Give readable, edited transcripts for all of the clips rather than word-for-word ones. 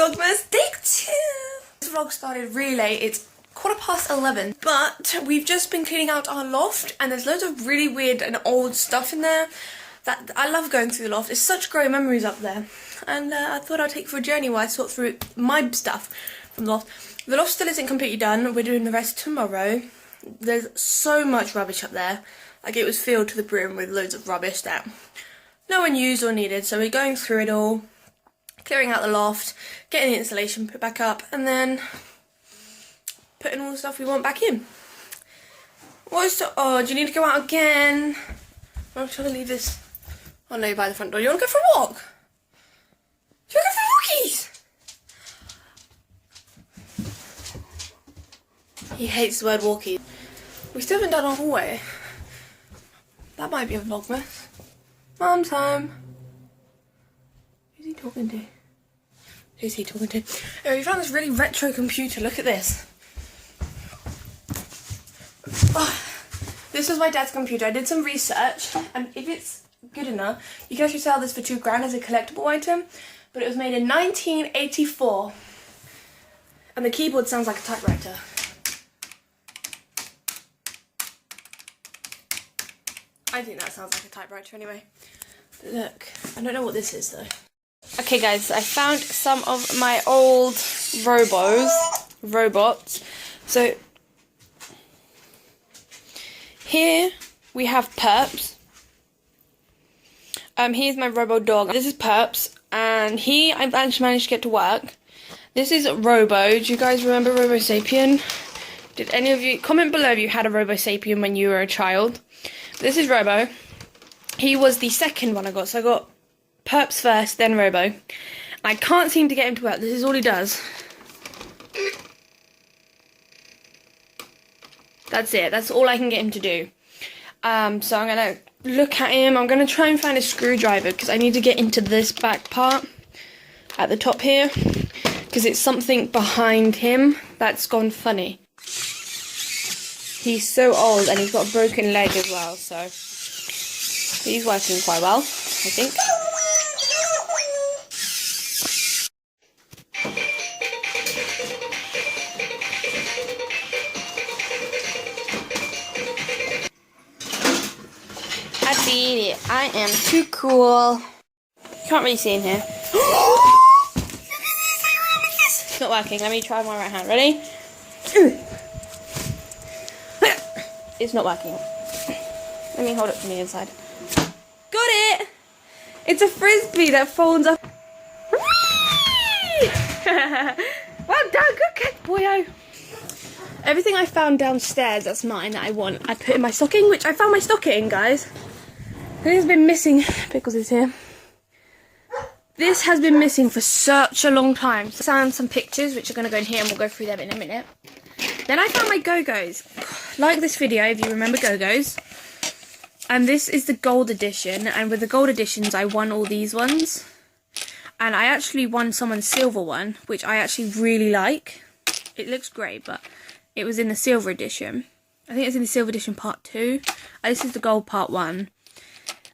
Vlogmas Day 2. This vlog started really late. It's 11:15, but we've just been cleaning out our loft and there's loads of really weird and old stuff in there. That I love going through the loft. It's such great memories up there. And I thought I'd take you for a journey while I sort through my stuff from the loft. The loft still isn't completely done. We're doing the rest tomorrow. There's so much rubbish up there. Like, it was filled to the brim with loads of rubbish that no one used or needed. So we're going through it all, clearing out the loft, getting the insulation put back up, and then putting all the stuff we want back in. Oh, do you need to go out again? I'm trying to leave this. Oh no, you're by the front door. You want to go for a walk? Do you want to go for walkies? He hates the word walkies. We still haven't done our hallway. That might be a Vlogmas. Mum time. Who's he talking to? Who's he talking to? Oh, we found this really retro computer. Look at this. Oh, this was my dad's computer. I did some research, and if it's good enough, you can actually sell this for £2 as a collectible item. But it was made in 1984, and the keyboard sounds like a typewriter. I think that sounds like a typewriter anyway. Look, I don't know what this is though. Okay guys, I found some of my old robots. So here we have Perps. Here's my robo dog. This is Perps, and I've actually managed to get to work. This is Robo. Do you guys remember Robo Sapien? Did any of you comment below if you had a Robo Sapien when you were a child? This is Robo. He was the second one I got, so I got Perps first, then Robo. I can't seem to get him to work. This is all he does. That's it. That's all I can get him to do. So I'm going to look at him. I'm going to try and find a screwdriver because I need to get into this back part at the top here, because it's something behind him that's gone funny. He's so old and he's got a broken leg as well, so he's working quite well, I think. I beat it. I am too cool. You can't really see in here. It's not working. Let me try my right hand. Ready? It's not working. Let me hold it from the inside. Got it! It's a frisbee that folds up. Well done, good catch, boyo. Everything I found downstairs that's mine that I want, I put in my stocking, which I found my stocking, guys. It has been missing. Pickles is here. This has been missing for such a long time. So I found some pictures, which are going to go in here, and we'll go through them in a minute. Then I found my Go-Go's. Like this video if you remember Go-Go's. And this is the gold edition. And with the gold editions, I won all these ones. And I actually won someone's silver one, which I actually really like. It looks great, but it was in the silver edition. I think it's in the silver edition part 2. This is the gold part 1.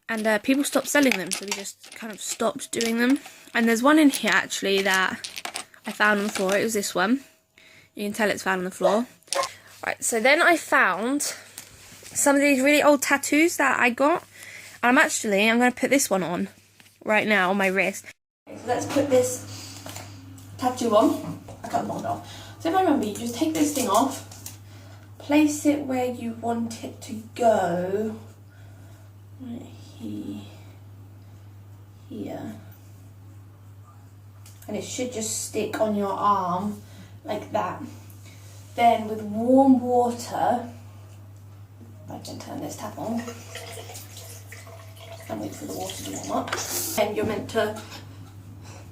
And people stopped selling them, so we just kind of stopped doing them. And there's one in here, actually, that I found on the floor. It was this one. You can tell it's found on the floor. Right, so then I found some of these really old tattoos that I got. And I'm going to put this one on right now on my wrist. Okay, so let's put this tattoo on. I cut the bond off. So if I remember, you just take this thing off, place it where you want it to go. Right here. And it should just stick on your arm like that. Then with warm water, I can turn this tap on and wait for the water to warm up. And you're meant to,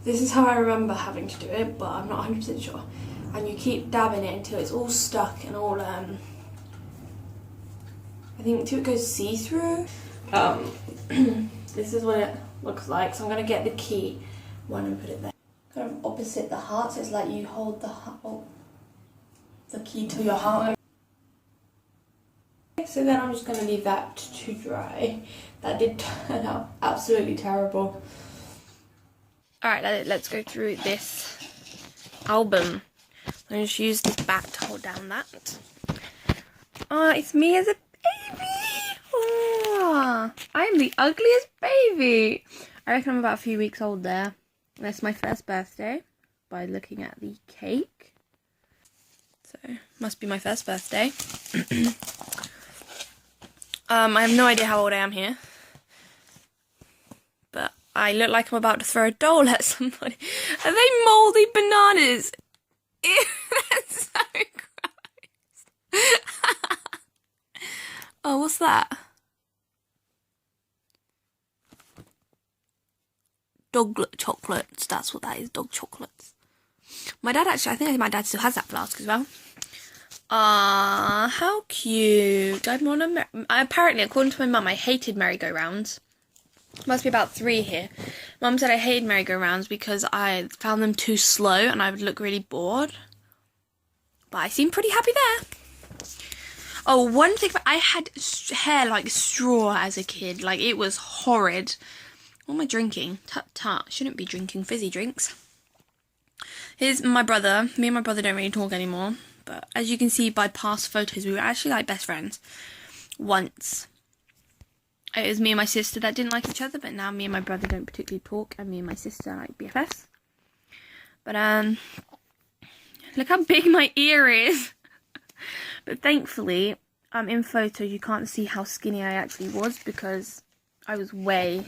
this is how I remember having to do it, but I'm not 100% sure. And you keep dabbing it until it's all stuck and all, I think until it goes see-through. This is what it looks like. So I'm going to get the key one and put it there. Kind of opposite the heart, so it's like you hold the key to your heart. So then I'm just going to leave that to dry. That did turn out absolutely terrible. Alright, let's go through this album. I'm just use this back to hold down that. Oh, it's me as a baby. Oh, I am the ugliest baby. I reckon I'm about a few weeks old there. That's my first birthday by looking at the cake. So, must be my first birthday. I have no idea how old I am here. But I look like I'm about to throw a doll at somebody. Are they mouldy bananas? Ew, that's so gross. Oh, what's that? Dog chocolates. That's what that is. Dog chocolates. My dad actually, I think my dad still has that flask as well. Ah, how cute. I'm on a apparently, according to my mum, I hated merry-go-rounds. Must be about 3 here. Mum said I hated merry-go-rounds because I found them too slow and I would look really bored. But I seem pretty happy there. Oh, one thing, I had hair like straw as a kid. Like, it was horrid. What am I drinking? Tut-tut. Shouldn't be drinking fizzy drinks. Here's my brother. Me and my brother don't really talk anymore. But as you can see by past photos, we were actually like best friends. Once. It was me and my sister that didn't like each other, but now me and my brother don't particularly talk, and me and my sister are like BFFs. But look how big my ear is. But thankfully, in photos you can't see how skinny I actually was because I was way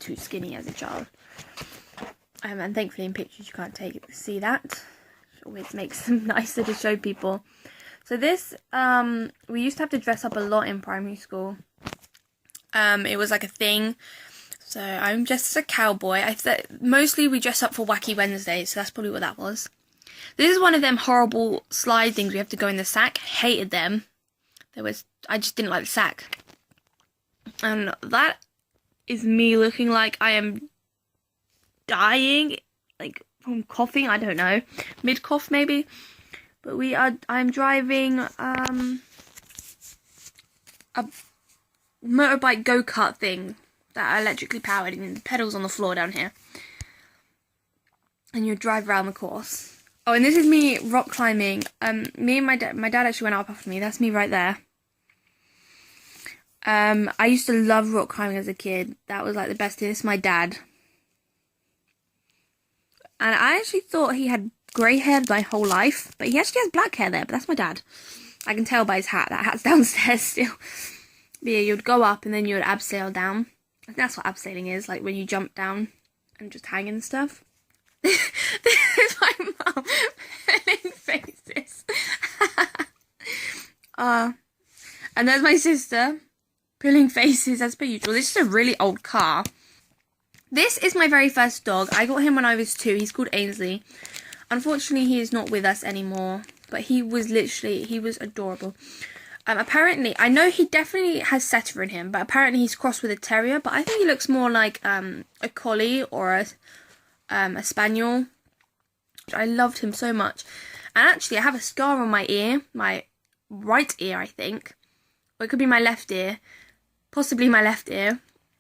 too skinny as a child. And thankfully in pictures you can't see that. Always makes them nicer to show people. So this, we used to have to dress up a lot in primary school. It was like a thing. So I'm dressed as a cowboy. Mostly we dress up for Wacky Wednesdays, so that's probably what that was. This is one of them horrible slide things we have to go in the sack. Hated them. I just didn't like the sack. And that is me looking like I am dying, like from coughing, I don't know, mid-cough maybe. But I'm driving a motorbike go-kart thing that are electrically powered, and the pedals on the floor down here. And you drive around the course. Oh, and this is me rock climbing. Me and my dad actually went up after me. That's me right there. I used to love rock climbing as a kid. That was like the best thing. This is my dad. And I actually thought he had grey hair my whole life. But he actually has black hair there. But that's my dad. I can tell by his hat. That hat's downstairs still. But yeah, you'd go up and then you would abseil down. I think that's what abseiling is. Like when you jump down and just hang and stuff. This is my mum pulling faces. And there's my sister pulling faces as per usual. This is a really old car. This is my very first dog. I got him when I was 2. He's called Ainsley. Unfortunately, he is not with us anymore. But he was adorable. Apparently, I know he definitely has setter in him. But apparently he's crossed with a terrier. But I think he looks more like a collie or a spaniel. I loved him so much. And actually, I have a scar on my ear. My right ear, I think. Or it could be my left ear. Possibly my left ear.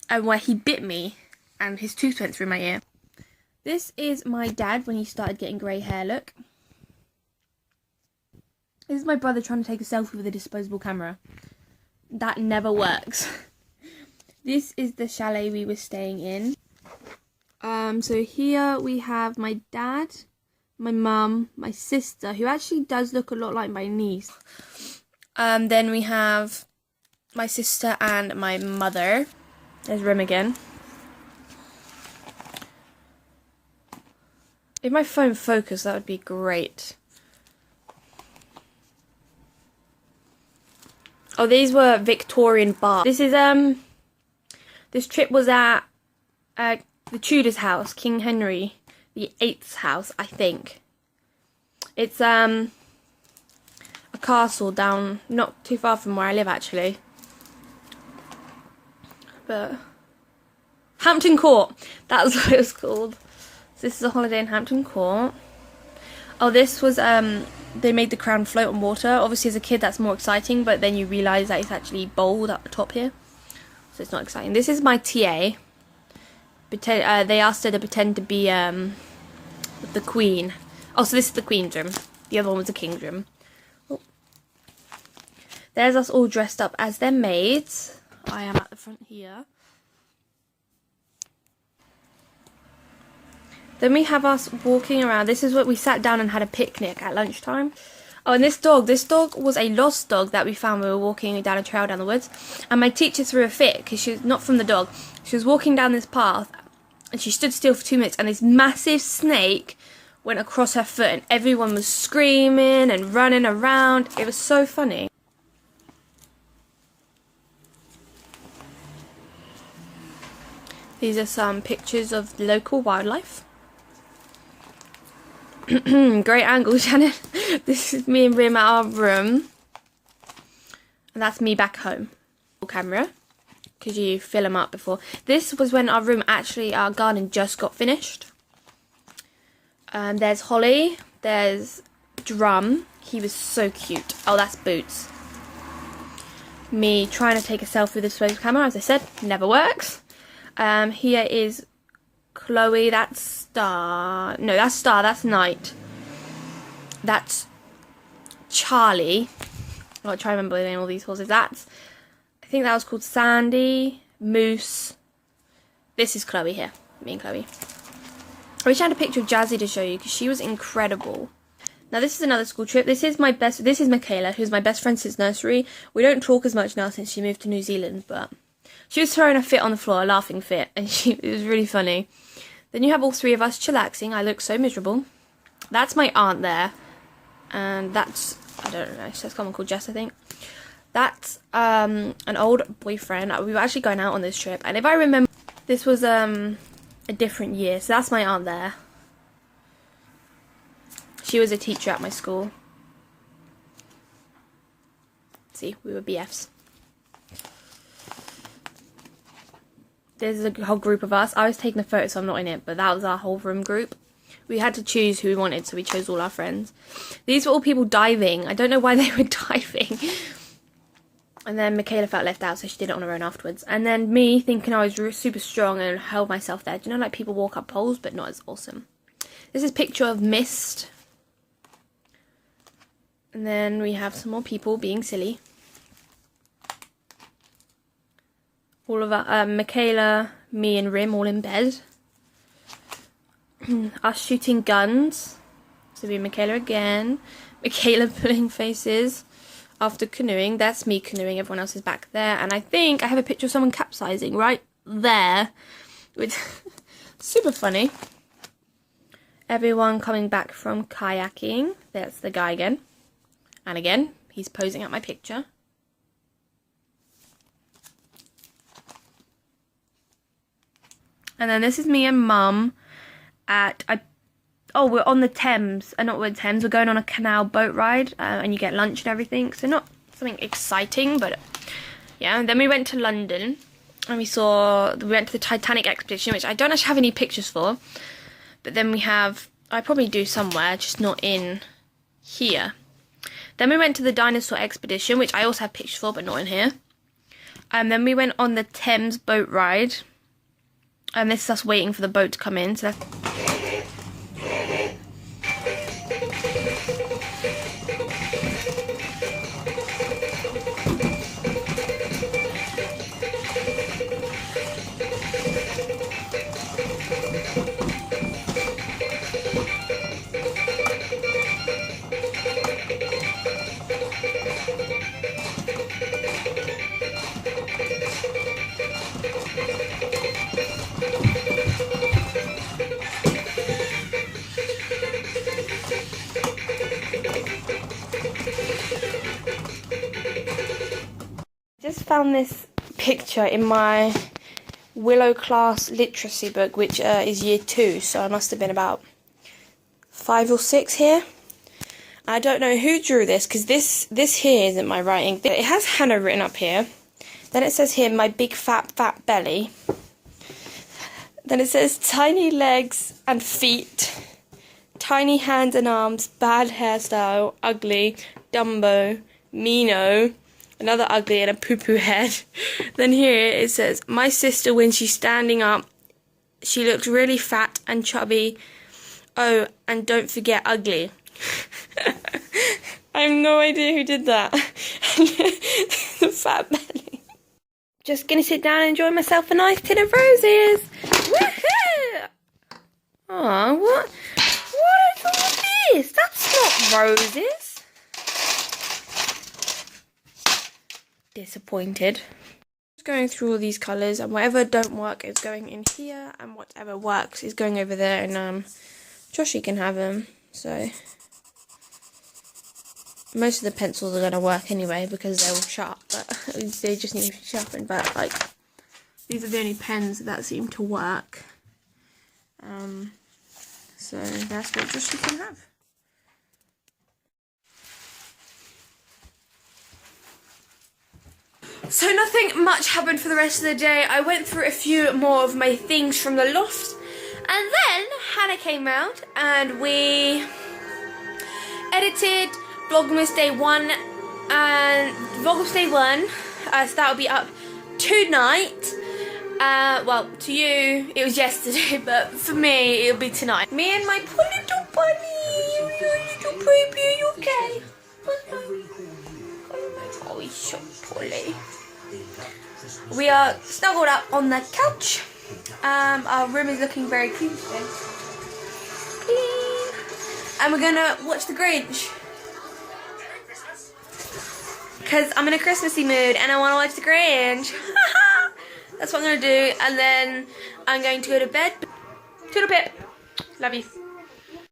And where he bit me. And his tooth went through my ear. This is my dad when he started getting grey hair, look. This is my brother trying to take a selfie with a disposable camera. That never works. This is the chalet we were staying in. So here we have my dad, my mum, my sister, who actually does look a lot like my niece. Then we have my sister and my mother. There's Rim again. If my phone focused, that would be great. Oh, these were Victorian bars. This is, this trip was at the Tudors' house, King Henry VIII's house, I think. It's, a castle down, not too far from where I live, actually. But, Hampton Court, that was what it was called. So this is a holiday in Hampton Court. Oh, this was, they made the crown float on water. Obviously, as a kid, that's more exciting, but then you realise that it's actually bold at the top here. So it's not exciting. This is my TA. They asked her to pretend to be the Queen. Oh, so this is the Queen's room. The other one was the King's room. Oh. There's us all dressed up as their maids. I am at the front here. Then we have us walking around. This is what we sat down and had a picnic at lunchtime. Oh, and this dog was a lost dog that we found. We were walking down a trail down the woods. And my teacher threw a fit because she was not from the dog. She was walking down this path and she stood still for 2 minutes and this massive snake went across her foot and everyone was screaming and running around. It was so funny. These are some pictures of local wildlife. Great angle, Shannon. This is me and Rim at our room. And that's me back home. Camera. Because you fill them up before. This was when our garden just got finished. There's Holly. There's Drum. He was so cute. Oh, that's Boots. Me trying to take a selfie with this camera. As I said, never works. Here is Chloe, that's Star. No, that's Star, that's Night. That's Charlie. I'll try to remember the name of all these horses. I think that was called Sandy, Moose. This is Chloe here, me and Chloe. I wish I had a picture of Jazzy to show you because she was incredible. Now this is another school trip. This is Michaela, who's my best friend since nursery. We don't talk as much now since she moved to New Zealand, but she was throwing a fit on the floor, a laughing fit, and it was really funny. Then you have all three of us chillaxing. I look so miserable. That's my aunt there. And that's, I don't know, she has someone called Jess, I think. That's an old boyfriend. We were actually going out on this trip. And if I remember, this was a different year. So that's my aunt there. She was a teacher at my school. See, we were BFs. There's a whole group of us. I was taking a photo, so I'm not in it, but that was our whole room group. We had to choose who we wanted, so we chose all our friends. These were all people diving. I don't know why they were diving. And then Michaela felt left out, so she did it on her own afterwards. And then me, thinking I was super strong and held myself there. Do you know, like people walk up poles, but not as awesome. This is a picture of Mist. And then we have some more people being silly. All of our, Michaela, me and Rim all in bed. Us shooting guns. So be Michaela again. Michaela pulling faces after canoeing. That's me canoeing. Everyone else is back there. And I think I have a picture of someone capsizing right there. Which super funny. Everyone coming back from kayaking. That's the guy again. And again, he's posing at my picture. And then this is me and Mum at, we're on the Thames, not with Thames, we're going on a canal boat ride, and you get lunch and everything, so not something exciting, but yeah. And then we went to London, and we went to the Titanic expedition, which I don't actually have any pictures for, but then I probably do somewhere, just not in here. Then we went to the dinosaur expedition, which I also have pictures for, but not in here. And then we went on the Thames boat ride. And this is us waiting for the boat to come in. So just found this picture in my Willow class literacy book, which is year 2, so I must have been about 5 or 6 here. I don't know who drew this, because this here isn't my writing. It has Hannah written up here. Then it says here, my big fat belly. Then it says tiny legs and feet, tiny hands and arms, bad hairstyle, ugly, Dumbo, Mino, another ugly, and a poo-poo head. Then here it says, my sister, when she's standing up, she looks really fat and chubby. Oh, and don't forget ugly. I have no idea who did that. The fat belly. Just gonna sit down and enjoy myself a nice tin of roses. Woohoo! Aw, what is all this? That's not roses. Disappointed. Just going through all these colours, and whatever don't work is going in here, and whatever works is going over there, and Joshy can have them. So most of the pencils are gonna work anyway because they're all sharp, but they just need to be sharpened. But like, these are the only pens that seem to work. So that's what Joshy can have. So nothing much happened for the rest of the day. I went through a few more of my things from the loft, and then Hannah came out and we edited Vlogmas Day 1 and Vlogmas Day 1. So that'll be up tonight. Well, to you it was yesterday, but for me it'll be tonight. Me and my poor little bunny. You little baby, are you okay? Oh, he's so poorly. We are snuggled up on the couch. Our room is looking very clean today. Clean. And we're gonna watch The Grinch. Because I'm in a Christmassy mood and I want to watch The Grinch. That's what I'm going to do. And then I'm going to go to bed. Toodle pip. Love you.